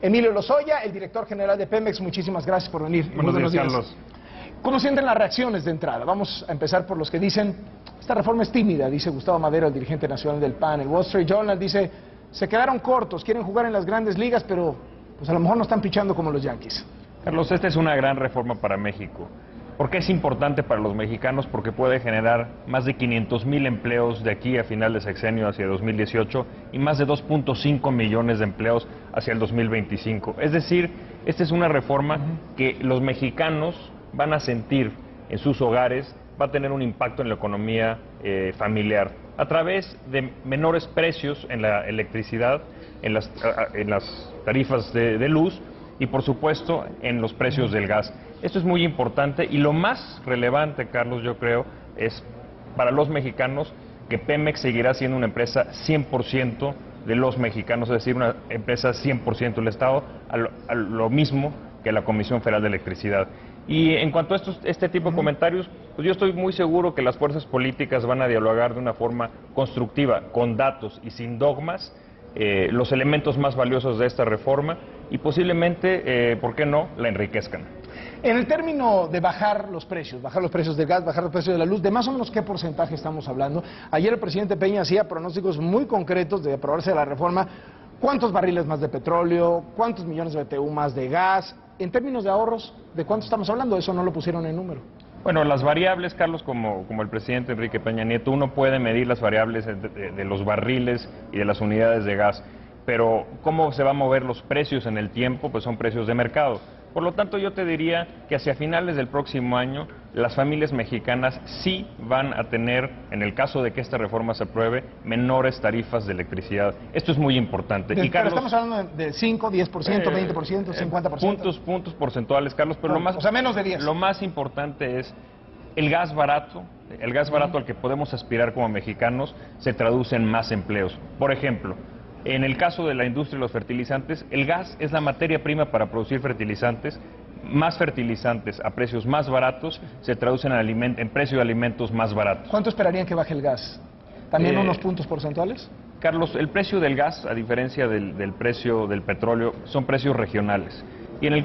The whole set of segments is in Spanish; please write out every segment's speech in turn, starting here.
Emilio Lozoya, el director general de Pemex. Muchísimas gracias por venir. Buenos días, Carlos. ¿Cómo sienten las reacciones de entrada? Vamos a empezar por los que dicen, esta reforma es tímida, dice Gustavo Madero, el dirigente nacional del PAN. El Wall Street Journal dice, se quedaron cortos, quieren jugar en las grandes ligas, pero pues a lo mejor no están pichando como los Yankees. Carlos, esta es una gran reforma para México. ¿Por qué es importante para los mexicanos? Porque puede generar más de 500,000 empleos de aquí a final de sexenio hacia 2018 y más de 2.5 millones de empleos hacia el 2025. Es decir, esta es una reforma que los mexicanos van a sentir en sus hogares, va a tener un impacto en la economía familiar a través de menores precios en la electricidad, en las tarifas de luz y por supuesto en los precios del gas. Esto es muy importante y lo más relevante, Carlos, yo creo, es para los mexicanos que Pemex seguirá siendo una empresa 100% de los mexicanos, es decir, una empresa 100% del Estado, a lo mismo que la Comisión Federal de Electricidad. Y en cuanto a este tipo de comentarios, pues yo estoy muy seguro que las fuerzas políticas van a dialogar de una forma constructiva, con datos y sin dogmas, los elementos más valiosos de esta reforma y posiblemente, ¿por qué no?, la enriquezcan. En el término de bajar los precios del gas, bajar los precios de la luz, ¿de más o menos qué porcentaje estamos hablando? Ayer el presidente Peña hacía pronósticos muy concretos de aprobarse la reforma. ¿Cuántos barriles más de petróleo? ¿Cuántos millones de BTU más de gas? En términos de ahorros, ¿de cuánto estamos hablando? Eso no lo pusieron en número. Bueno, las variables, Carlos, como el presidente Enrique Peña Nieto, uno puede medir las variables de los barriles y de las unidades de gas, pero cómo se van a mover los precios en el tiempo, pues son precios de mercado. Por lo tanto, yo te diría que hacia finales del próximo año, las familias mexicanas sí van a tener, en el caso de que esta reforma se apruebe, menores tarifas de electricidad. Esto es muy importante. Y Carlos, estamos hablando de 5, 10%, 20%, 50%. Puntos porcentuales, Carlos, pero o sea, menos de 10. Lo más importante es el gas barato al que podemos aspirar como mexicanos, se traduce en más empleos. Por ejemplo, en el caso de la industria de los fertilizantes, el gas es la materia prima para producir fertilizantes. Más fertilizantes a precios más baratos se traducen en precio de alimentos más baratos. ¿Cuánto esperarían que baje el gas? ¿También unos puntos porcentuales? Carlos, el precio del gas, a diferencia del precio del petróleo, son precios regionales. Y en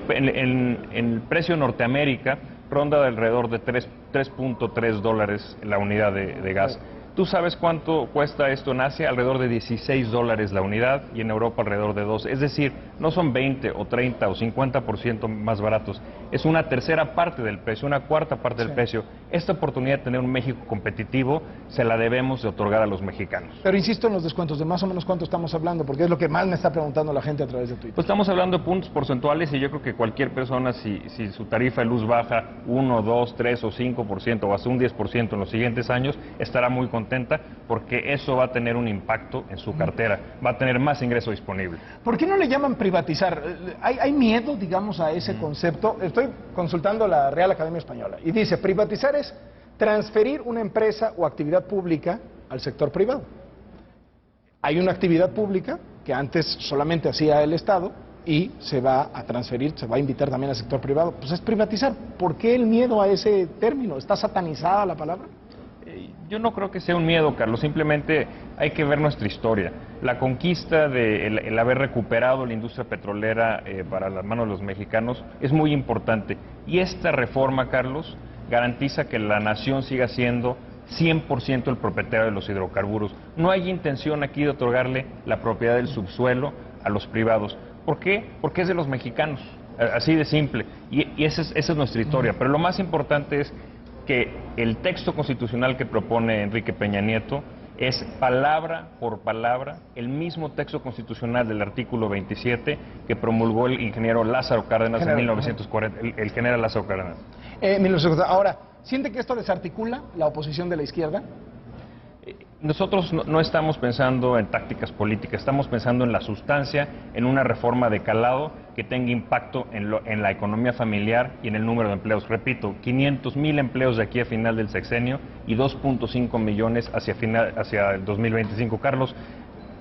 el precio Norteamérica ronda de alrededor de $3.3 la unidad de gas. ¿Tú sabes cuánto cuesta esto en Asia? Alrededor de $16 la unidad y en Europa alrededor de 12. Es decir, no son 20 o 30 o 50% más baratos. Es una tercera parte del precio, una cuarta parte del precio. Esta oportunidad de tener un México competitivo se la debemos de otorgar a los mexicanos. Pero insisto en los descuentos, de más o menos cuánto estamos hablando, porque es lo que más me está preguntando la gente a través de Twitter. Pues estamos hablando de puntos porcentuales y yo creo que cualquier persona, si su tarifa de luz baja 1, 2, 3 o 5% o hasta un 10% en los siguientes años, estará muy contenta porque eso va a tener un impacto en su cartera, va a tener más ingreso disponible. ¿Por qué no le llaman privatizar? ¿Hay miedo, digamos, a ese concepto? Estoy consultando la Real Academia Española y dice, privatizar es transferir una empresa o actividad pública al sector privado. Hay una actividad pública que antes solamente hacía el Estado y se va a transferir, se va a invitar también al sector privado. Pues es privatizar. ¿Por qué el miedo a ese término? ¿Está satanizada la palabra? Yo no creo que sea un miedo, Carlos, simplemente hay que ver nuestra historia. La conquista de el haber recuperado la industria petrolera para las manos de los mexicanos es muy importante. Y esta reforma, Carlos, garantiza que la nación siga siendo 100% el propietario de los hidrocarburos. No hay intención aquí de otorgarle la propiedad del subsuelo a los privados. ¿Por qué? Porque es de los mexicanos, así de simple. Y esa es nuestra historia. Pero lo más importante es que el texto constitucional que propone Enrique Peña Nieto es palabra por palabra el mismo texto constitucional del artículo 27 que promulgó el ingeniero Lázaro Cárdenas en 1940, el general Lázaro Cárdenas. Ahora, ¿siente que esto desarticula la oposición de la izquierda? Nosotros no estamos pensando en tácticas políticas, estamos pensando en la sustancia, en una reforma de calado que tenga impacto en la economía familiar y en el número de empleos. Repito, 500,000 empleos de aquí a final del sexenio y 2.5 millones hacia el 2025. Carlos,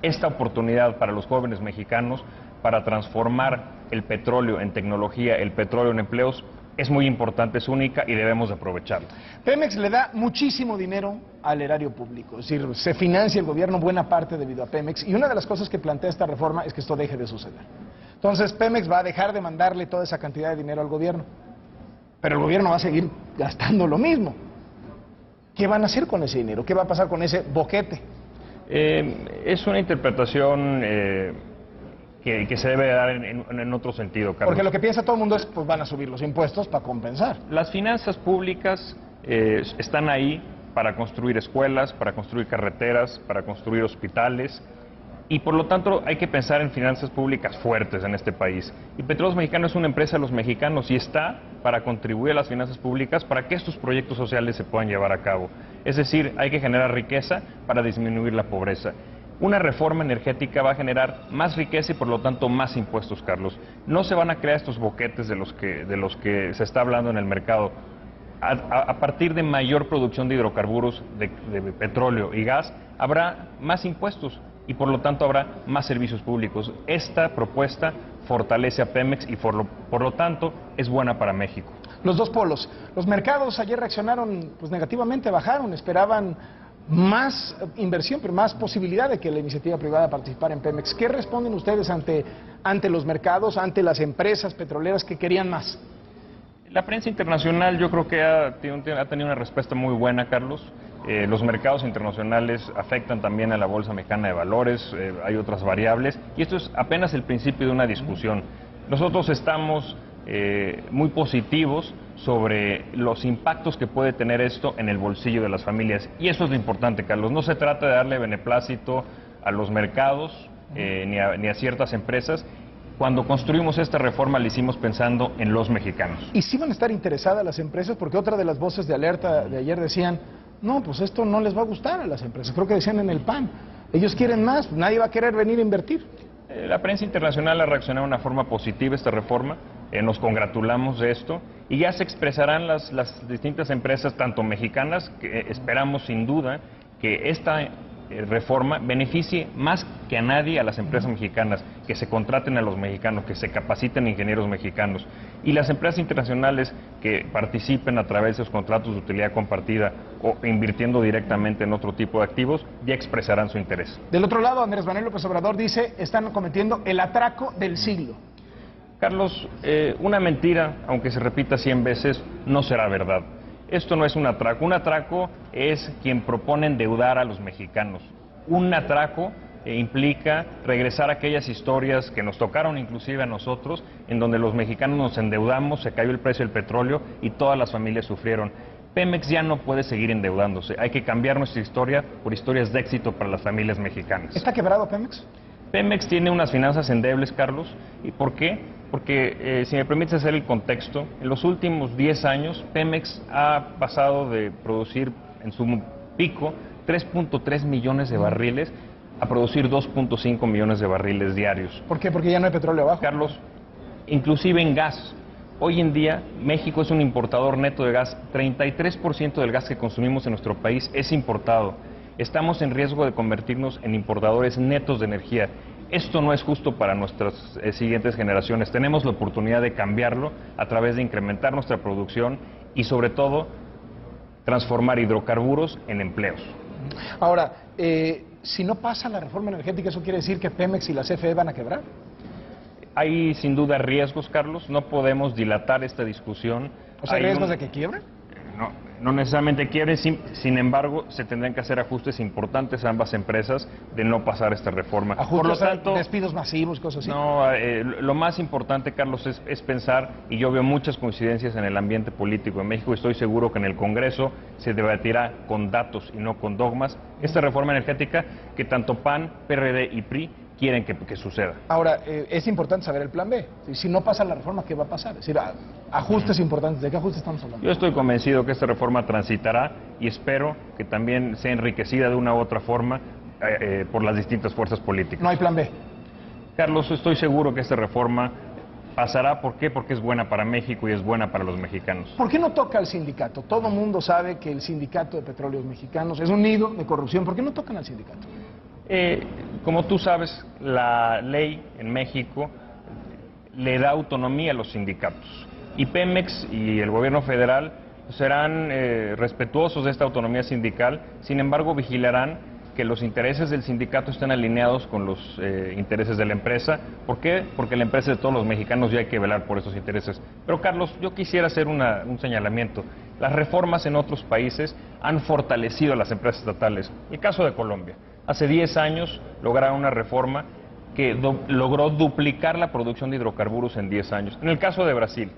esta oportunidad para los jóvenes mexicanos para transformar el petróleo en tecnología, el petróleo en empleos, es muy importante, es única y debemos de aprovecharla. Pemex le da muchísimo dinero al erario público, es decir, se financia el gobierno buena parte debido a Pemex, y una de las cosas que plantea esta reforma es que esto deje de suceder. Entonces Pemex va a dejar de mandarle toda esa cantidad de dinero al gobierno. Pero el gobierno va a seguir gastando lo mismo. ¿Qué van a hacer con ese dinero? ¿Qué va a pasar con ese boquete? Es una interpretación que se debe dar en otro sentido, Carlos. Porque lo que piensa todo el mundo es, pues van a subir los impuestos para compensar. Las finanzas públicas están ahí para construir escuelas, para construir carreteras, para construir hospitales, y por lo tanto hay que pensar en finanzas públicas fuertes en este país. Y Petróleos Mexicanos es una empresa de los mexicanos y está para contribuir a las finanzas públicas para que estos proyectos sociales se puedan llevar a cabo. Es decir, hay que generar riqueza para disminuir la pobreza. Una reforma energética va a generar más riqueza y por lo tanto más impuestos, Carlos. No se van a crear estos boquetes de los que se está hablando en el mercado. A partir de mayor producción de hidrocarburos, de petróleo y gas, habrá más impuestos y por lo tanto habrá más servicios públicos. Esta propuesta fortalece a Pemex y por lo tanto es buena para México. Los dos polos. Los mercados ayer reaccionaron pues negativamente, bajaron, esperaban más inversión, pero más posibilidad de que la iniciativa privada participara en Pemex. ¿Qué responden ustedes ante los mercados, ante las empresas petroleras que querían más? La prensa internacional yo creo que ha tenido una respuesta muy buena, Carlos. Los mercados internacionales afectan también a la Bolsa Mexicana de Valores, hay otras variables, y esto es apenas el principio de una discusión. Nosotros estamos muy positivos sobre los impactos que puede tener esto en el bolsillo de las familias. Y eso es lo importante, Carlos. No se trata de darle beneplácito a los mercados ni a ciertas empresas. Cuando construimos esta reforma la hicimos pensando en los mexicanos. ¿Y sí van a estar interesadas las empresas? Porque otra de las voces de alerta de ayer decían, no, pues esto no les va a gustar a las empresas. Creo que decían en el PAN, ellos quieren más, nadie va a querer venir a invertir. La prensa internacional ha reaccionado de una forma positiva a esta reforma. Nos congratulamos de esto y ya se expresarán las distintas empresas, tanto mexicanas, que esperamos sin duda que esta reforma beneficie más que a nadie a las empresas mexicanas, que se contraten a los mexicanos, que se capaciten ingenieros mexicanos, y las empresas internacionales que participen a través de sus contratos de utilidad compartida o invirtiendo directamente en otro tipo de activos, ya expresarán su interés. Del otro lado, Andrés Manuel López Obrador dice, están cometiendo el atraco del siglo. Carlos, una mentira, aunque se repita 100 veces, no será verdad. Esto no es un atraco. Un atraco es quien propone endeudar a los mexicanos. Un atraco implica regresar a aquellas historias que nos tocaron inclusive a nosotros, en donde los mexicanos nos endeudamos, se cayó el precio del petróleo y todas las familias sufrieron. Pemex ya no puede seguir endeudándose. Hay que cambiar nuestra historia por historias de éxito para las familias mexicanas. ¿Está quebrado Pemex? Pemex tiene unas finanzas endebles, Carlos. ¿Y por qué? Porque, si me permites hacer el contexto, en los últimos 10 años Pemex ha pasado de producir en su pico 3.3 millones de barriles a producir 2.5 millones de barriles diarios. ¿Por qué? Porque ya no hay petróleo abajo. Carlos, inclusive en gas. Hoy en día México es un importador neto de gas. 33% del gas que consumimos en nuestro país es importado. Estamos en riesgo de convertirnos en importadores netos de energía. Esto no es justo para nuestras siguientes generaciones. Tenemos la oportunidad de cambiarlo a través de incrementar nuestra producción y sobre todo transformar hidrocarburos en empleos. Ahora, si no pasa la reforma energética, ¿eso quiere decir que Pemex y la CFE van a quebrar? Hay sin duda riesgos, Carlos. No podemos dilatar esta discusión. ¿O sea, riesgos de que quiebren? No necesariamente quiebren, sin embargo, se tendrán que hacer ajustes importantes a ambas empresas de no pasar esta reforma. Ajustes, por lo tanto, despidos masivos, cosas así. No, lo más importante, Carlos, es pensar, y yo veo muchas coincidencias en el ambiente político en México, y estoy seguro que en el Congreso se debatirá con datos y no con dogmas, esta reforma energética que tanto PAN, PRD y PRI quieren que suceda. Ahora, es importante saber el plan B. Si no pasa la reforma, ¿qué va a pasar? Es decir, ajustes importantes. ¿De qué ajustes estamos hablando? Yo estoy convencido que esta reforma transitará y espero que también sea enriquecida de una u otra forma por las distintas fuerzas políticas. ¿No hay plan B? Carlos, estoy seguro que esta reforma pasará. ¿Por qué? Porque es buena para México y es buena para los mexicanos. ¿Por qué no toca al sindicato? Todo el mundo sabe que el Sindicato de Petróleos Mexicanos es un nido de corrupción. ¿Por qué no tocan al sindicato? Como tú sabes, la ley en México le da autonomía a los sindicatos y Pemex y el gobierno federal serán respetuosos de esta autonomía sindical, sin embargo vigilarán que los intereses del sindicato estén alineados con los intereses de la empresa. ¿Por qué? Porque la empresa es de todos los mexicanos y hay que velar por esos intereses. Pero Carlos, yo quisiera hacer un señalamiento. Las reformas en otros países han fortalecido a las empresas estatales. El caso de Colombia. Hace 10 años lograron una reforma que logró duplicar la producción de hidrocarburos en 10 años. En el caso de Brasil,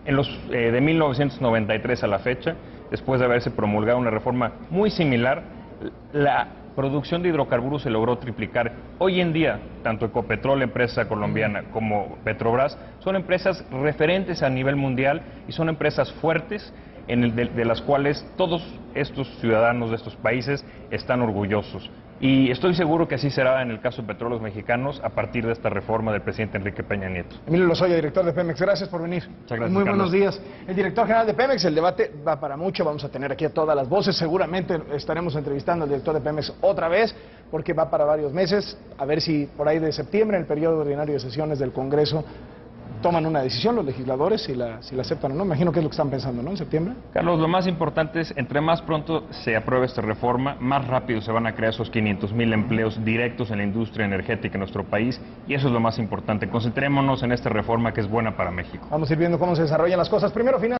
de 1993 a la fecha, después de haberse promulgado una reforma muy similar, la producción de hidrocarburos se logró triplicar. Hoy en día, tanto Ecopetrol, empresa colombiana, como Petrobras, son empresas referentes a nivel mundial y son empresas fuertes de las cuales todos estos ciudadanos de estos países están orgullosos. Y estoy seguro que así será en el caso de Petróleos Mexicanos a partir de esta reforma del presidente Enrique Peña Nieto. Emilio Lozoya, director de Pemex, gracias por venir. Muchas gracias, muy Carlos. buenos días. El director general de Pemex, el debate va para mucho, vamos a tener aquí a todas las voces, seguramente estaremos entrevistando al director de Pemex otra vez, porque va para varios meses, a ver si por ahí de septiembre, en el periodo ordinario de sesiones del Congreso, toman una decisión los legisladores, si la aceptan o no. Imagino que es lo que están pensando, ¿no? En septiembre. Carlos, lo más importante es, entre más pronto se apruebe esta reforma, más rápido se van a crear esos 500,000 empleos directos en la industria energética en nuestro país, y eso es lo más importante. Concentrémonos en esta reforma que es buena para México. Vamos a ir viendo cómo se desarrollan las cosas. Primero, final.